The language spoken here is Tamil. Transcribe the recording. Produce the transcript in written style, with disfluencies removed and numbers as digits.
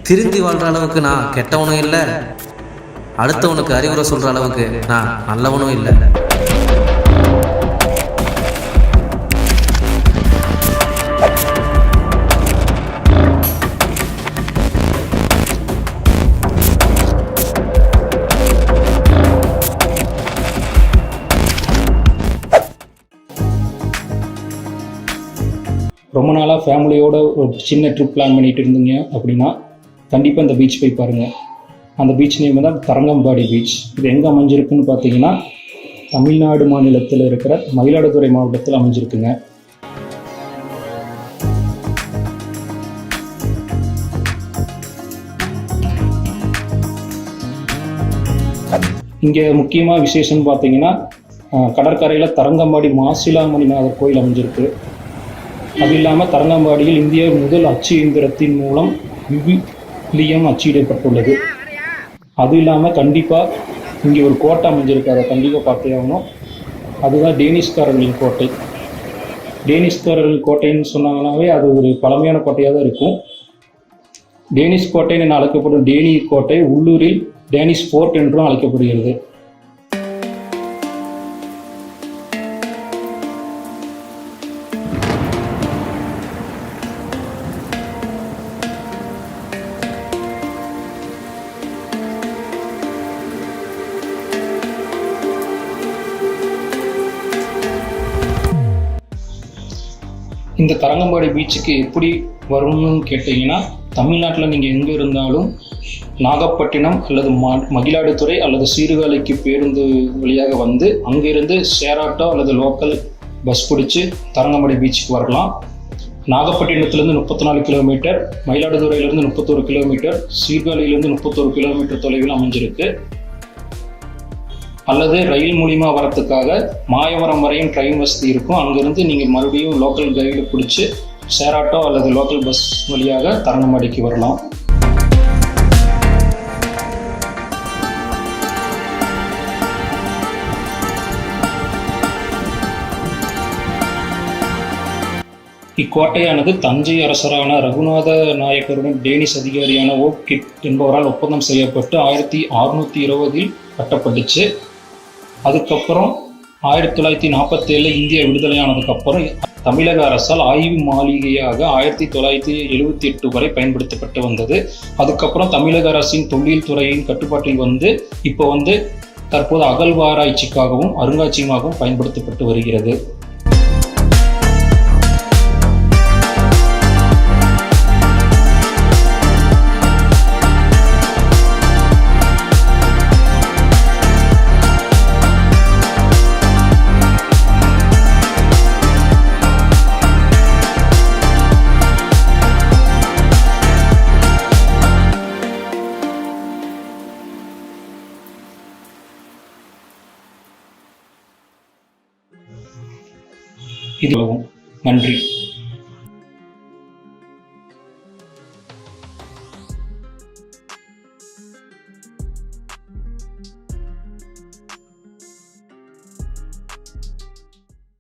திருந்தி வாழ்கிற அளவுக்கு நான் கெட்டவனும் இல்லை, அடுத்தவனுக்கு அறிவுரை சொல்கிற அளவுக்கு நான் நல்லவனும் இல்லை. ரொம்ப நாளாக ஃபேமிலியோட ஒரு சின்ன ட்ரிப் பிளான் பண்ணிட்டு இருந்தீங்க அப்படின்னா கண்டிப்பாக இந்த பீச் போய் பாருங்கள். அந்த பீச் நேம் தான் தரங்கம்பாடி பீச். இது எங்கே அமைஞ்சிருக்குன்னு பார்த்தீங்கன்னா தமிழ்நாடு மாநிலத்தில் இருக்கிற மயிலாடுதுறை மாவட்டத்தில் அமைஞ்சிருக்குங்க. இங்கே முக்கியமாக விசேஷம்னு பார்த்தீங்கன்னா கடற்கரையில் தரங்கம்பாடி மாசிலாமணிநாதர் கோயில் அமைஞ்சிருக்கு. அது இல்லாமல் தரங்கம்பாடியில் இந்திய முதல் அச்சு இயந்திரத்தின் மூலம் விவிலியம் அச்சிடப்பட்டுள்ளது. அது இல்லாமல் கண்டிப்பாக இங்கே ஒரு கோட்டை அமைஞ்சிருக்கு, அதை கண்டிப்பாக பார்த்தே ஆகணும். அதுதான் டேனிஷ்காரர்களின் கோட்டை. டேனிஷ்காரர்கள் கோட்டைன்னு சொன்னாங்கன்னாவே அது ஒரு பழமையான கோட்டையாக தான் இருக்கும். டேனிஷ் கோட்டைன்னு அழைக்கப்படும் டேனி கோட்டை உள்ளூரில் டேனிஷ் ஃபோர்ட் என்றும் அழைக்கப்படுகிறது. இந்த தரங்கம்பாடி பீச்சுக்கு எப்படி வரணும்னு கேட்டிங்கன்னா, தமிழ்நாட்டில் நீங்கள் எங்கே இருந்தாலும் நாகப்பட்டினம் அல்லது மயிலாடுதுறை அல்லது சீர்காழிக்கு பேருந்து வழியாக வந்து அங்கேருந்து ஷேர் ஆட்டோ அல்லது லோக்கல் பஸ் பிடிச்சி தரங்கம்பாடி பீச்சுக்கு வரலாம். நாகப்பட்டினத்துலேருந்து 34 கிலோமீட்டர், மயிலாடுதுறையிலேருந்து 31 கிலோமீட்டர், சீர்காழியிலேருந்து 31 கிலோமீட்டர் தொலைவில் அமைஞ்சிருக்கு. அல்லது ரயில் மூலிமா வரத்துக்காக மாயவரம் வரையும் ட்ரெயின் வசதி இருக்கும். அங்கேருந்து நீங்கள் மறுபடியும் லோக்கல் கைடு பிடிச்சி ஷேர் ஆட்டோ அல்லது லோக்கல் பஸ் வழியாக தரங்கம்பாடிக்கு வரலாம். இக்கோட்டையானது தஞ்சை அரசரான ரகுநாத நாயக்கருடன் டேனிஷ் அதிகாரியான ஓக்கிட் என்பவரால் ஒப்பந்தம் செய்யப்பட்டு 1620 கட்டப்பட்டுச்சு. அதுக்கப்புறம் 1947 இந்தியா விடுதலையானதுக்கப்புறம் தமிழக அரசால் ஆய்வு மாளிகையாக 1978 வரை பயன்படுத்தப்பட்டு வந்தது. அதுக்கப்புறம் தமிழக அரசின் தொழில் துறையின் கட்டுப்பாட்டில் வந்து இப்போ தற்போது அகழ்வாராய்ச்சிக்காகவும் அருங்காட்சியகமாகவும் பயன்படுத்தப்பட்டு வருகிறது. இதுவும் நன்றி.